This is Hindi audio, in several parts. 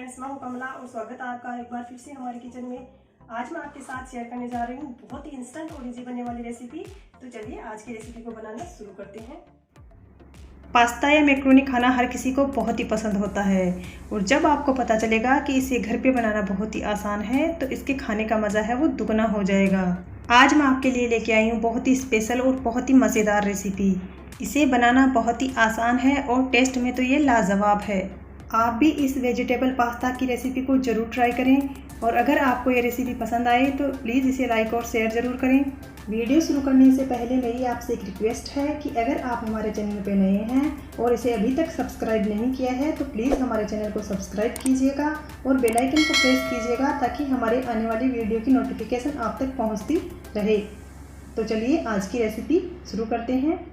फ्रेंड्स, मैं हूं कमला और स्वागत है आपका एक बार फिर से हमारे किचन में। आज मैं आपके साथ शेयर करने जा रही हूं बहुत ही इंस्टेंट और इजी बनने वाली रेसिपी। तो चलिए आज की रेसिपी को बनाना शुरू करते हैं। पास्ता या मैक्रोनी खाना हर किसी को बहुत ही पसंद होता है और जब आपको पता चलेगा कि इसे घर पे बनाना बहुत ही आसान है तो इसके खाने का मज़ा है वो दुगना हो जाएगा। आज मैं आपके लिए लेके आई हूँ बहुत ही स्पेशल और बहुत ही मज़ेदार रेसिपी। इसे बनाना बहुत ही आसान है और टेस्ट में तो ये लाजवाब है। आप भी इस वेजिटेबल पास्ता की रेसिपी को ज़रूर ट्राई करें और अगर आपको ये रेसिपी पसंद आए तो प्लीज़ इसे लाइक और शेयर ज़रूर करें। वीडियो शुरू करने से पहले मेरी आपसे एक रिक्वेस्ट है कि अगर आप हमारे चैनल पर नए हैं और इसे अभी तक सब्सक्राइब नहीं किया है तो प्लीज़ हमारे चैनल को सब्सक्राइब कीजिएगा और बेल आइकन को प्रेस कीजिएगा ताकि हमारे आने वाली वीडियो की नोटिफिकेशन आप तक पहुँचती रहे। तो चलिए आज की रेसिपी शुरू करते हैं।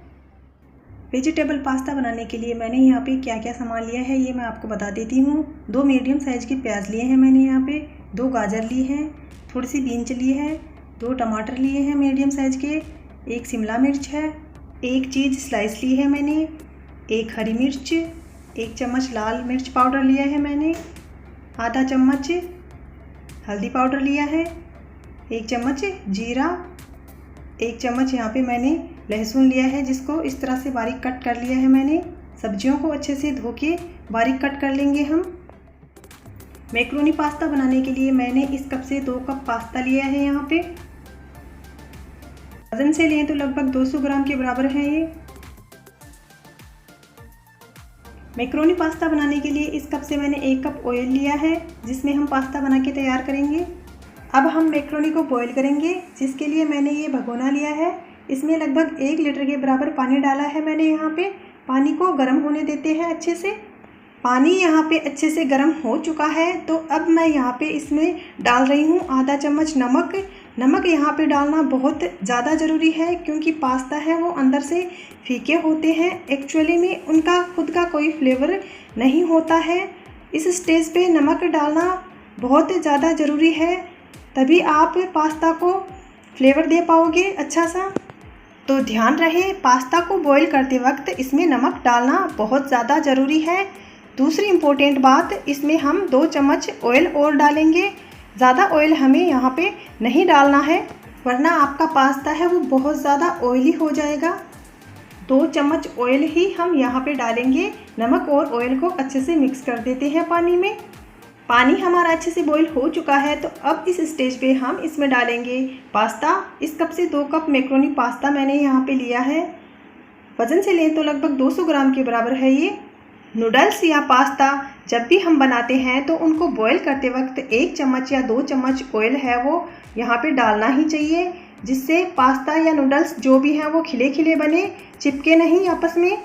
वेजिटेबल पास्ता बनाने के लिए मैंने यहाँ पे क्या क्या सामान लिया है ये मैं आपको बता देती हूँ। 2 मीडियम साइज़ की प्याज लिए हैं मैंने यहाँ पे, 2 गाजर लिए हैं, थोड़ी सी बीन्स लिए हैं, 2 टमाटर लिए हैं मीडियम साइज़ के, 1 शिमला मिर्च है, 1 चीज़ स्लाइस ली है मैंने, 1 हरी मिर्च, 1 चम्मच लाल मिर्च पाउडर लिया है मैंने, आधा चम्मच हल्दी पाउडर लिया है, 1 चम्मच जीरा, 1 चम्मच यहाँ पे मैंने लहसुन लिया है जिसको इस तरह से बारीक कट कर लिया है मैंने। सब्जियों को अच्छे से धो के बारीक कट कर लेंगे हम। मैक्रोनी पास्ता बनाने के लिए मैंने इस कप से 2 कप पास्ता लिया है। यहाँ पे वजन से लें तो लगभग 200 ग्राम के बराबर है ये। मैक्रोनी पास्ता बनाने के लिए इस कप से मैंने 1 कप ऑयल लिया है जिसमें हम पास्ता बना के तैयार करेंगे। अब हम मैक्रोनी को बॉईल करेंगे जिसके लिए मैंने ये भगोना लिया है। इसमें लगभग 1 लीटर के बराबर पानी डाला है मैंने। यहाँ पे पानी को गर्म होने देते हैं अच्छे से। पानी यहाँ पे अच्छे से गर्म हो चुका है तो अब मैं यहाँ पे इसमें डाल रही हूँ आधा चम्मच नमक। नमक यहाँ पे डालना बहुत ज़्यादा ज़रूरी है क्योंकि पास्ता है वो अंदर से फीके होते हैं। एक्चुअली में उनका खुद का कोई फ्लेवर नहीं होता है। इस स्टेज पे नमक डालना बहुत ज़्यादा ज़रूरी है, तभी आप पास्ता को फ्लेवर दे पाओगे अच्छा सा। तो ध्यान रहे पास्ता को बॉईल करते वक्त इसमें नमक डालना बहुत ज़्यादा ज़रूरी है। दूसरी इम्पोर्टेंट बात, इसमें हम 2 चम्मच ऑयल और डालेंगे। ज़्यादा ऑयल हमें यहाँ पे नहीं डालना है वरना आपका पास्ता है वो बहुत ज़्यादा ऑयली हो जाएगा। 2 चम्मच ऑयल ही हम यहाँ पे डालेंगे। नमक और ऑयल को अच्छे से मिक्स कर देते हैं पानी में। पानी हमारा अच्छे से बॉईल हो चुका है तो अब इस स्टेज पे हम इसमें डालेंगे पास्ता। इस कप से 2 कप मैक्रोनी पास्ता मैंने यहाँ पे लिया है। वज़न से लें तो लगभग 200 ग्राम के बराबर है ये। नूडल्स या पास्ता जब भी हम बनाते हैं तो उनको बॉईल करते वक्त 1 चम्मच या 2 चम्मच ऑयल है वो यहाँ पे डालना ही चाहिए जिससे पास्ता या नूडल्स जो भी हैं वो खिले खिले बने, चिपके नहीं आपस में।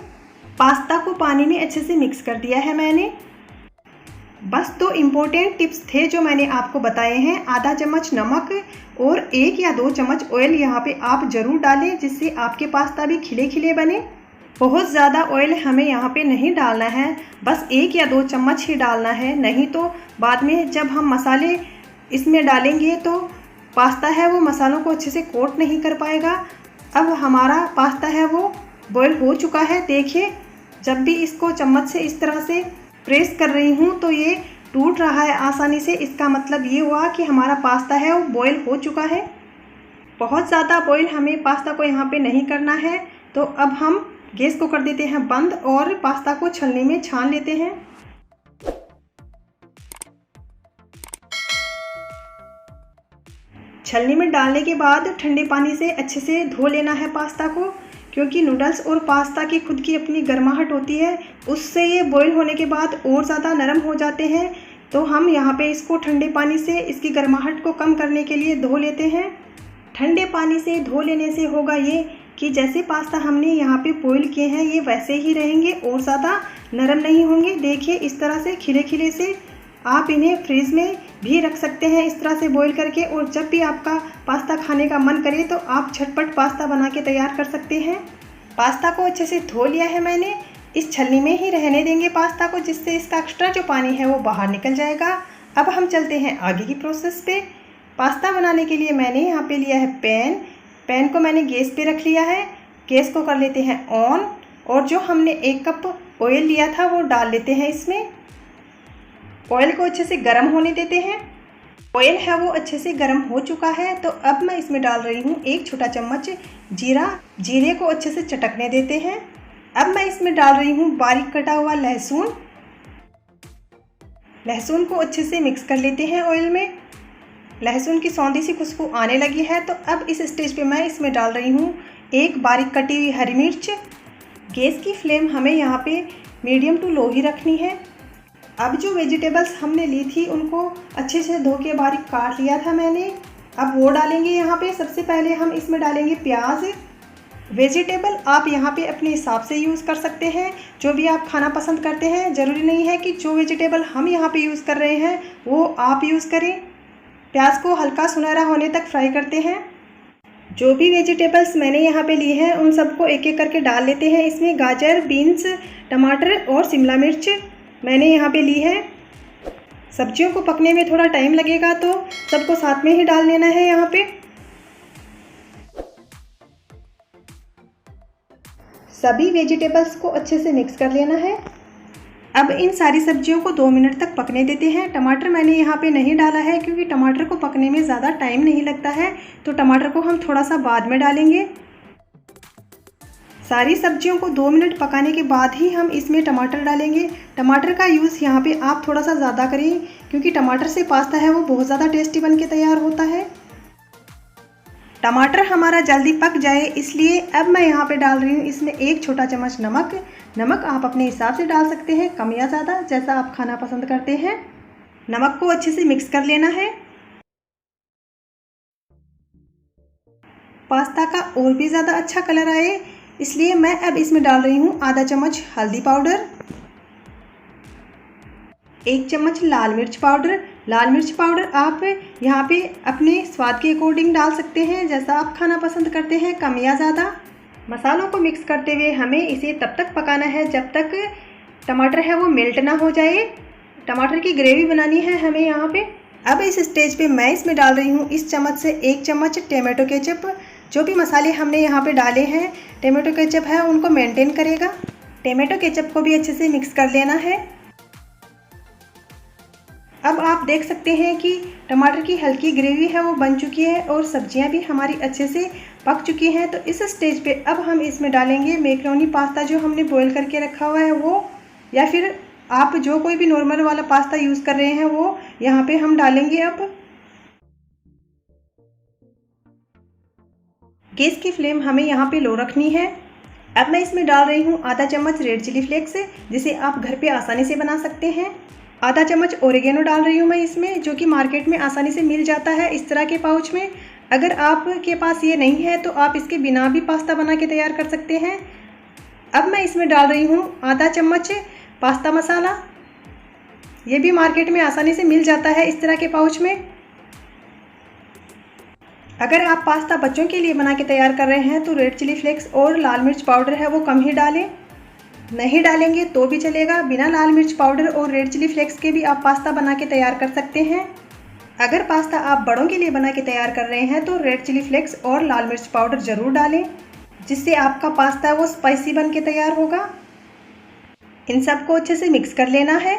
पास्ता को पानी में अच्छे से मिक्स कर दिया है मैंने। बस 2 इम्पोर्टेंट टिप्स थे जो मैंने आपको बताए हैं। आधा चम्मच नमक और 1 या 2 चम्मच ऑयल यहाँ पे आप ज़रूर डालें जिससे आपके पास्ता भी खिले खिले बने। बहुत ज़्यादा ऑयल हमें यहाँ पे नहीं डालना है, बस 1 या 2 चम्मच ही डालना है, नहीं तो बाद में जब हम मसाले इसमें डालेंगे तो पास्ता है वो मसालों को अच्छे से कोट नहीं कर पाएगा। अब हमारा पास्ता है वो बॉयल हो चुका है। देखिए जब भी इसको चम्मच से इस तरह से प्रेस कर रही हूँ तो ये टूट रहा है आसानी से। इसका मतलब ये हुआ कि हमारा पास्ता है वो बॉईल हो चुका है। बहुत ज़्यादा बॉईल हमें पास्ता को यहाँ पे नहीं करना है। तो अब हम गैस को कर देते हैं बंद और पास्ता को छलनी में छान लेते हैं। छलनी में डालने के बाद ठंडे पानी से अच्छे से धो लेना है पास्ता को क्योंकि नूडल्स और पास्ता की खुद की अपनी गर्माहट होती है, उससे ये बॉईल होने के बाद और ज़्यादा नरम हो जाते हैं। तो हम यहाँ पे इसको ठंडे पानी से इसकी गर्माहट को कम करने के लिए धो लेते हैं। ठंडे पानी से धो लेने से होगा ये कि जैसे पास्ता हमने यहाँ पे बॉईल किए हैं ये वैसे ही रहेंगे और ज़्यादा नरम नहीं होंगे। देखिए इस तरह से खिले खिले से आप इन्हें फ्रीज में भी रख सकते हैं इस तरह से बॉईल करके, और जब भी आपका पास्ता खाने का मन करे तो आप झटपट पास्ता बना के तैयार कर सकते हैं। पास्ता को अच्छे से धो लिया है मैंने। इस छलनी में ही रहने देंगे पास्ता को जिससे इसका एक्स्ट्रा जो पानी है वो बाहर निकल जाएगा। अब हम चलते हैं आगे की प्रोसेस पे। पास्ता बनाने के लिए मैंने यहाँ पे लिया है पैन को मैंने गैस पे रख लिया है। गैस को कर लेते हैं ऑन और जो हमने 1 कप ऑयल लिया था वो डाल लेते हैं इसमें। ऑयल को अच्छे से गर्म होने देते हैं। ऑयल है वो अच्छे से गर्म हो चुका है, तो अब मैं इसमें डाल रही हूँ 1 छोटा चम्मच जीरा। जीरे को अच्छे से चटकने देते हैं। अब मैं इसमें डाल रही हूँ बारीक कटा हुआ लहसुन। लहसुन को अच्छे से मिक्स कर लेते हैं ऑयल में। लहसुन की सौंधी सी खुशबू आने लगी है, तो अब इस स्टेज पे मैं इसमें डाल रही हूँ 1 बारीक कटी हुई हरी मिर्च। गैस की फ्लेम हमें यहाँ पे मीडियम टू लो ही रखनी है। अब जो वेजिटेबल्स हमने ली थी उनको अच्छे से धो के बारीक काट लिया था मैंने, अब वो डालेंगे यहाँ पे। सबसे पहले हम इसमें डालेंगे प्याज। वेजिटेबल आप यहाँ पे अपने हिसाब से यूज़ कर सकते हैं, जो भी आप खाना पसंद करते हैं। ज़रूरी नहीं है कि जो वेजिटेबल हम यहाँ पे यूज़ कर रहे हैं वो आप यूज़ करें। प्याज को हल्का सुनहरा होने तक फ्राई करते हैं। जो भी वेजिटेबल्स मैंने यहाँ पे लिए हैं उन सबको एक एक करके डाल लेते हैं इसमें। गाजर, बीन्स, टमाटर और शिमला मिर्च मैंने यहाँ पे ली है। सब्जियों को पकने में थोड़ा टाइम लगेगा, तो सबको साथ में ही डाल लेना है यहाँ पे। सभी वेजिटेबल्स को अच्छे से मिक्स कर लेना है। अब इन सारी सब्जियों को 2 मिनट तक पकने देते हैं। टमाटर मैंने यहाँ पे नहीं डाला है क्योंकि टमाटर को पकने में ज़्यादा टाइम नहीं लगता है, तो टमाटर को हम थोड़ा सा बाद में डालेंगे। सारी सब्जियों को 2 मिनट पकाने के बाद ही हम इसमें टमाटर डालेंगे। टमाटर का यूज़ यहाँ पे आप थोड़ा सा ज़्यादा करें, क्योंकि टमाटर से पास्ता है वो बहुत ज़्यादा टेस्टी बन के तैयार होता है। टमाटर हमारा जल्दी पक जाए इसलिए अब मैं यहाँ पे डाल रही हूँ इसमें 1 छोटा चम्मच नमक। नमक आप अपने हिसाब से डाल सकते हैं, कम या ज़्यादा, जैसा आप खाना पसंद करते हैं। नमक को अच्छे से मिक्स कर लेना है। पास्ता का और भी ज़्यादा अच्छा कलर आए इसलिए मैं अब इसमें डाल रही हूँ आधा चम्मच हल्दी पाउडर, 1 चम्मच लाल मिर्च पाउडर। लाल मिर्च पाउडर आप यहाँ पे अपने स्वाद के अकॉर्डिंग डाल सकते हैं, जैसा आप खाना पसंद करते हैं, कम या ज़्यादा। मसालों को मिक्स करते हुए हमें इसे तब तक पकाना है जब तक टमाटर है वो मेल्ट ना हो जाए। टमाटर की ग्रेवी बनानी है हमें यहाँ पे। अब इस स्टेज पे मैं इसमें डाल रही हूँ इस चम्मच से 1 चम्मच टमाटो केचप। जो भी मसाले हमने यहाँ पे डाले हैं, टमाटो केचप है उनको मेंटेन करेगा। टमाटो केचप को भी अच्छे से मिक्स कर लेना है। अब आप देख सकते हैं कि टमाटर की हल्की ग्रेवी है वो बन चुकी है और सब्जियां भी हमारी अच्छे से पक चुकी हैं। तो इस स्टेज पे अब हम इसमें डालेंगे मैक्रोनी पास्ता जो हमने बॉईल करके रखा हुआ है वो, या फिर आप जो कोई भी नॉर्मल वाला पास्ता यूज़ कर रहे हैं वो यहाँ पे हम डालेंगे। अब गैस की फ्लेम हमें यहाँ पे लो रखनी है। अब मैं इसमें डाल रही हूँ आधा चम्मच रेड चिली फ्लेक्स, जिसे आप घर पे आसानी से बना सकते हैं। आधा चम्मच ओरिगेनो डाल रही हूँ मैं इसमें, जो कि मार्केट में आसानी से मिल जाता है इस तरह के पाउच में। अगर आपके पास ये नहीं है तो आप इसके बिना भी पास्ता बना के तैयार कर सकते हैं। अब मैं इसमें डाल रही हूँ आधा चम्मच पास्ता मसाला। ये भी मार्केट में आसानी से मिल जाता है इस तरह के पाउच में। अगर आप पास्ता बच्चों के लिए बना के तैयार कर रहे हैं तो रेड चिली फ्लेक्स और लाल मिर्च पाउडर है वो कम ही डालें। नहीं डालेंगे तो भी चलेगा, बिना लाल मिर्च पाउडर और रेड चिली फ्लेक्स के भी आप पास्ता बना के तैयार कर सकते हैं। अगर पास्ता आप बड़ों के लिए बना के तैयार कर रहे हैं तो रेड चिली फ्लेक्स और लाल मिर्च पाउडर ज़रूर डालें, जिससे आपका पास्ता वो स्पाइसी बन के तैयार होगा। इन सबको अच्छे से मिक्स कर लेना है,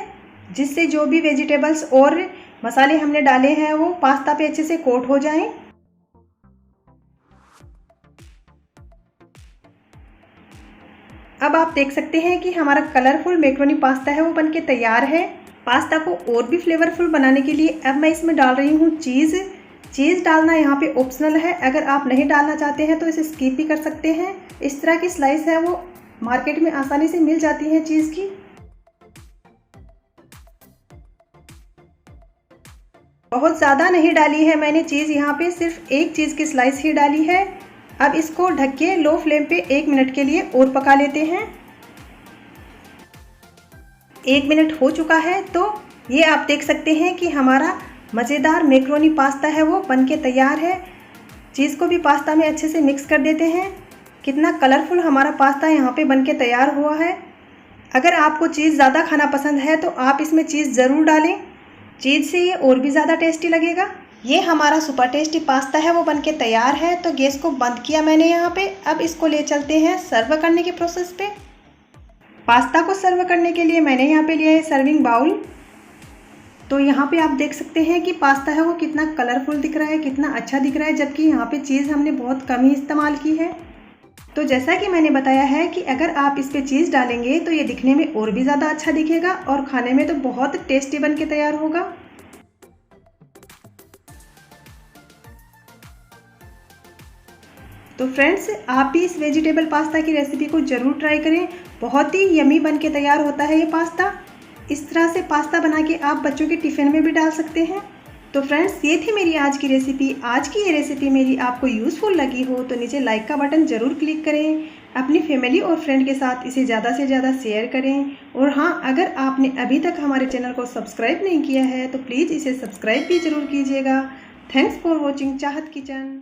जिससे जो भी वेजिटेबल्स और मसाले हमने डाले हैं वो पास्ता पे अच्छे से कोट हो जाएं। अब आप देख सकते हैं कि हमारा कलरफुल मैक्रोनी पास्ता है वो बनके तैयार है। पास्ता को और भी फ्लेवरफुल बनाने के लिए अब मैं इसमें डाल रही हूँ चीज़। चीज़ डालना यहाँ पे ऑप्शनल है, अगर आप नहीं डालना चाहते हैं तो इसे स्किप भी कर सकते हैं। इस तरह की स्लाइस है वो मार्केट में आसानी से मिल जाती है चीज़ की। बहुत ज़्यादा नहीं डाली है मैंने चीज़, यहाँ पे सिर्फ 1 चीज़ की स्लाइस ही डाली है। अब इसको ढक के लो फ्लेम पे 1 मिनट के लिए और पका लेते हैं। 1 मिनट हो चुका है, तो ये आप देख सकते हैं कि हमारा मज़ेदार मैक्रोनी पास्ता है वो बनके तैयार है। चीज़ को भी पास्ता में अच्छे से मिक्स कर देते हैं। कितना कलरफुल हमारा पास्ता यहाँ पे बनके तैयार हुआ है। अगर आपको चीज़ ज़्यादा खाना पसंद है तो आप इसमें चीज़ ज़रूर डालें, चीज़ से ये और भी ज़्यादा टेस्टी लगेगा। ये हमारा सुपर टेस्टी पास्ता है वो बनके तैयार है। तो गैस को बंद किया मैंने यहाँ पे। अब इसको ले चलते हैं सर्व करने के प्रोसेस पे। पास्ता को सर्व करने के लिए मैंने यहाँ पे लिया है सर्विंग बाउल। तो यहाँ पे आप देख सकते हैं कि पास्ता है वो कितना कलरफुल दिख रहा है, कितना अच्छा दिख रहा है, जबकि यहाँ पे चीज़ हमने बहुत कम ही इस्तेमाल की है। तो जैसा कि मैंने बताया है कि अगर आप इस पे चीज़ डालेंगे तो ये दिखने में और भी ज़्यादा अच्छा दिखेगा और खाने में तो बहुत टेस्टी बन के तैयार होगा। तो फ्रेंड्स, आप भी इस वेजिटेबल पास्ता की रेसिपी को ज़रूर ट्राई करें। बहुत ही यमी बन के तैयार होता है ये पास्ता। इस तरह से पास्ता बना के आप बच्चों के टिफ़िन में भी डाल सकते हैं। तो फ्रेंड्स, ये थी मेरी आज की रेसिपी। आज की ये रेसिपी मेरी आपको यूज़फुल लगी हो तो नीचे लाइक का बटन ज़रूर क्लिक करें। अपनी फैमिली और फ्रेंड के साथ इसे ज़्यादा से ज़्यादा शेयर करें। और हाँ, अगर आपने अभी तक हमारे चैनल को सब्सक्राइब नहीं किया है तो प्लीज़ इसे सब्सक्राइब भी ज़रूर कीजिएगा। थैंक्स फॉर वॉचिंग चाहत किचन।